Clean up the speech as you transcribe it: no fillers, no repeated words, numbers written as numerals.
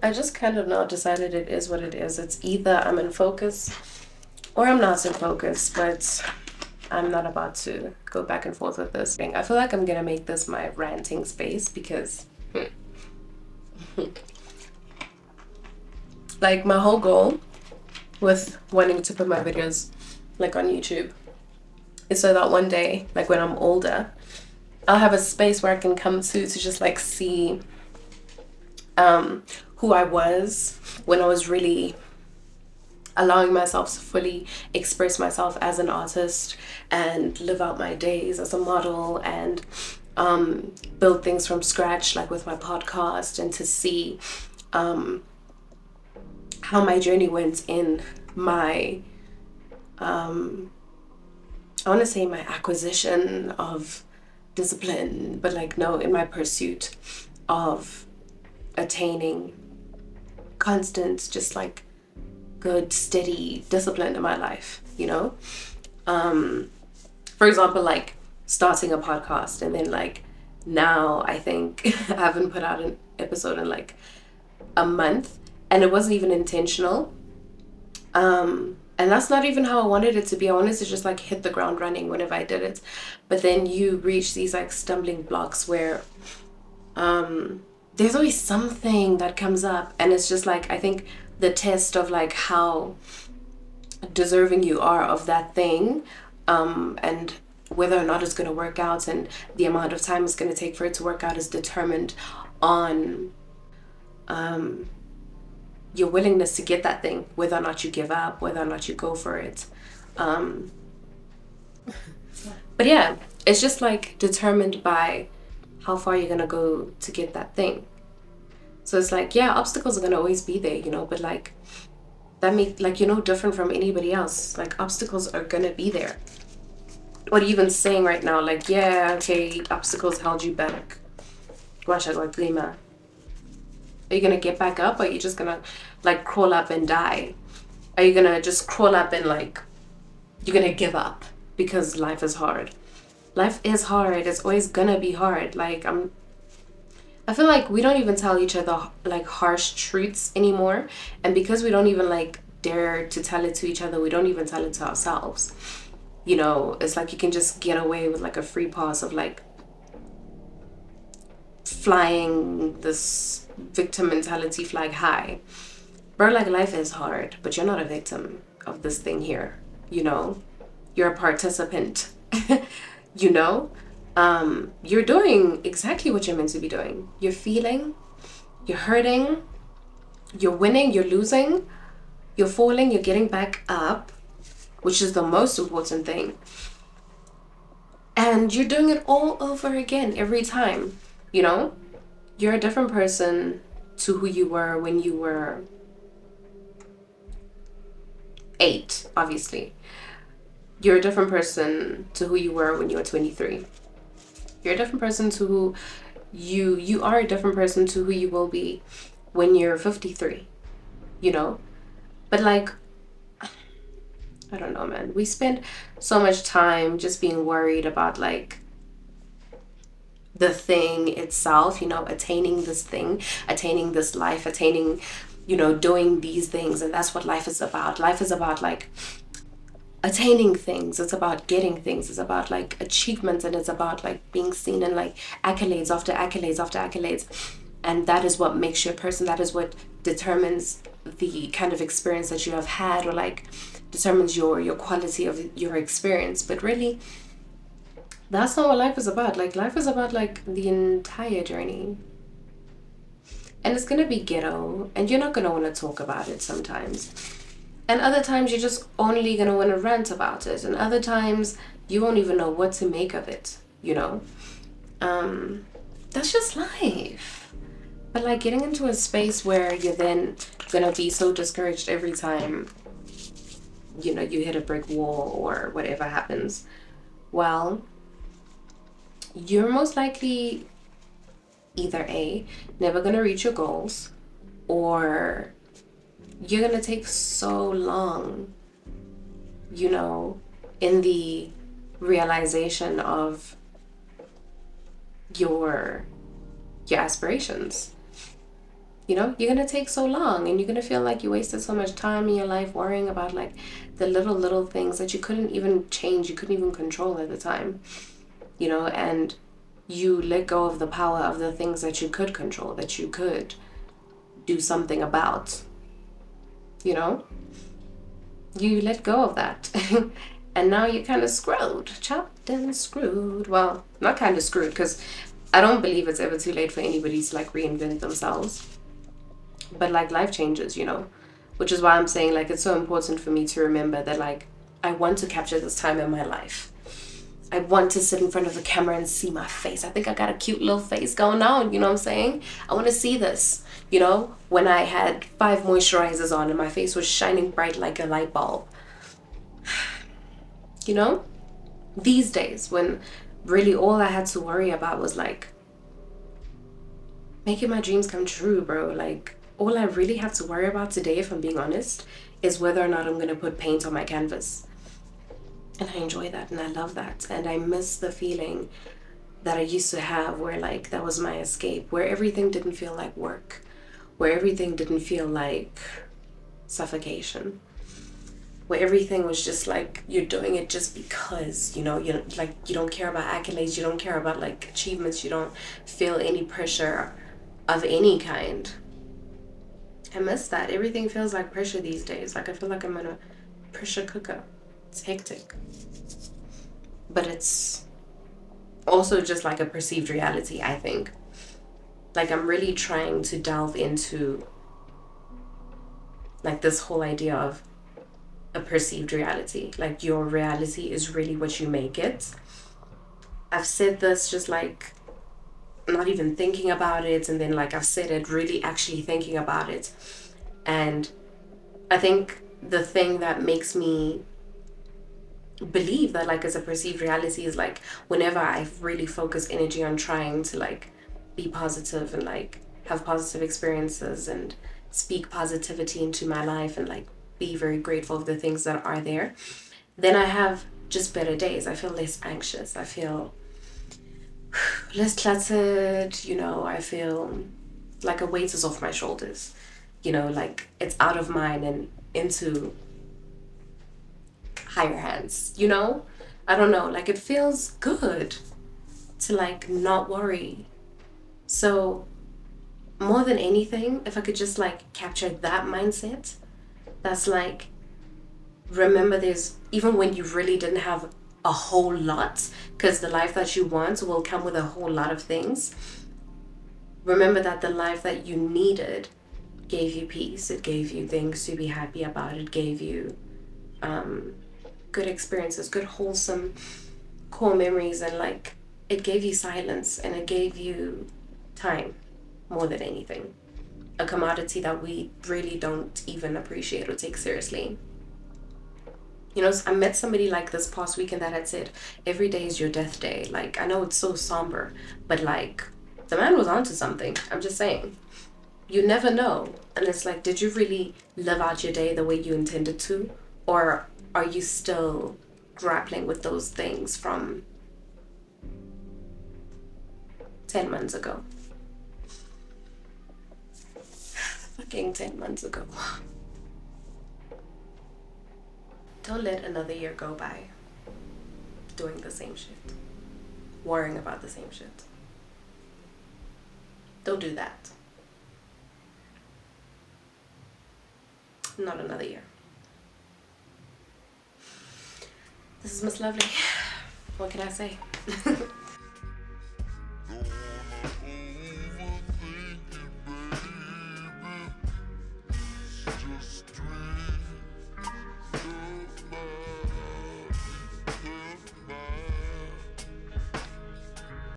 I just kind of now decided it is what it is. It's either I'm in focus or I'm not in focus, but I'm not about to go back and forth with this thing. I feel like I'm gonna make this my ranting space because, like, my whole goal with wanting to put my videos like on YouTube is so that one day, like when I'm older, I'll have a space where I can come to just like see who I was when I was really allowing myself to fully express myself as an artist and live out my days as a model and build things from scratch, like with my podcast, and to see how my journey went in my I want to say my acquisition of discipline, but like no, in my pursuit of attaining constant, just like good, steady discipline in my life, you know? For example, like starting a podcast, and then like now I think I haven't put out an episode in like a month, and it wasn't even intentional. And that's not even how I wanted it to be. I wanted to just like hit the ground running whenever I did it. But then you reach these like stumbling blocks where there's always something that comes up, and it's just like I think the test of like how deserving you are of that thing, and whether or not it's going to work out and the amount of time it's going to take for it to work out is determined on your willingness to get that thing, whether or not you give up, whether or not you go for it. But yeah, it's just like determined by how far you're gonna go to get that thing. So it's like, yeah, obstacles are gonna always be there, you know, but like that make like you're no different from anybody else. Like obstacles are gonna be there. What are you even saying right now? Like, yeah, okay, obstacles held you back. Guasha Glima. Are you gonna get back up, or are you just gonna like crawl up and die? Are you gonna just crawl up and like you're gonna give up because life is hard? Life is hard. It's always gonna be hard. Like I feel like we don't even tell each other like harsh truths anymore, and because we don't even like dare to tell it to each other, we don't even tell it to ourselves. You know, it's like you can just get away with like a free pass of like flying this victim mentality flag high. Bro, like life is hard, but you're not a victim of this thing here, you know? You're a participant, you know? You're doing exactly what you're meant to be doing. You're feeling, you're hurting, you're winning, you're losing, you're falling, you're getting back up, which is the most important thing. And you're doing it all over again every time, you know? You're a different person to who you were when you were 8, obviously. You're a different person to who you were when you were 23. You're a different person to who you are a different person to who you will be when you're 53, you know? But like, I don't know, man. We spend so much time just being worried about like the thing itself, you know, attaining this thing, attaining this life, attaining, you know, doing these things. And that's what life is about. Life is about like attaining things. It's about getting things. It's about like achievements, and it's about like being seen and like accolades after accolades after accolades. And that is what makes you a person. That is what determines the kind of experience that you have had, or like determines your quality of your experience. But really, that's not what life is about. Like life is about like the entire journey. And it's gonna be ghetto, and you're not gonna want to talk about it sometimes. And other times you're just only gonna want to rant about it. And other times you won't even know what to make of it, you know? That's just life. But like getting into a space where you're then gonna be so discouraged every time, you know, you hit a brick wall or whatever happens, well, you're most likely either A, never gonna reach your goals, or you're gonna take so long, you know, in the realization of your aspirations. You know, you're gonna take so long, and you're gonna feel like you wasted so much time in your life worrying about like the little things that you couldn't even change, you couldn't even control at the time. You know, and you let go of the power of the things that you could control, that you could do something about. You know, you let go of that. And now you're kind of screwed, chopped and screwed. Well, not kind of screwed, because I don't believe it's ever too late for anybody to like reinvent themselves. But like life changes, you know, which is why I'm saying like it's so important for me to remember that like I want to capture this time in my life. I want to sit in front of the camera and see my face. I think I got a cute little face going on, you know what I'm saying? I want to see this, you know, when I had 5 moisturizers on and my face was shining bright like a light bulb. You know? These days when really all I had to worry about was like making my dreams come true, bro. Like all I really have to worry about today, if I'm being honest, is whether or not I'm going to put paint on my canvas. And I enjoy that and I love that. And I miss the feeling that I used to have where like that was my escape, where everything didn't feel like work, where everything didn't feel like suffocation, where everything was just like you're doing it just because, you know, you like you don't care about accolades, you don't care about like achievements, you don't feel any pressure of any kind. I miss that. Everything feels like pressure these days. Like I feel like I'm in a pressure cooker. It's hectic. But it's also just like a perceived reality, I think. Like I'm really trying to delve into like this whole idea of a perceived reality. Like your reality is really what you make it. I've said this just like not even thinking about it, and then like I've said it really actually thinking about it. And I think the thing that makes me believe that like as a perceived reality is like whenever I really focus energy on trying to like be positive and like have positive experiences and speak positivity into my life and like be very grateful of the things that are there, then I have just better days. I feel less anxious, I feel less cluttered, you know, I feel like a weight is off my shoulders, you know, like it's out of mine and into higher hands, you know? I don't know, like it feels good to like not worry. So more than anything, if I could just like capture that mindset, that's like remember there's even when you really didn't have a whole lot, because the life that you want will come with a whole lot of things. Remember that the life that you needed gave you peace, it gave you things to be happy about, it gave you good experiences, good wholesome core memories, and like it gave you silence and it gave you time more than anything. A commodity that we really don't even appreciate or take seriously. You know, I met somebody like this past weekend that had said, every day is your death day. Like, I know it's so somber, but like, the man was onto something. I'm just saying. You never know. And it's like, did you really live out your day the way you intended to? Or are you still grappling with those things from 10 months ago? Fucking 10 months ago. Don't let another year go by doing the same shit, worrying about the same shit. Don't do that. Not another year. This is Miss Lovely. What can I say?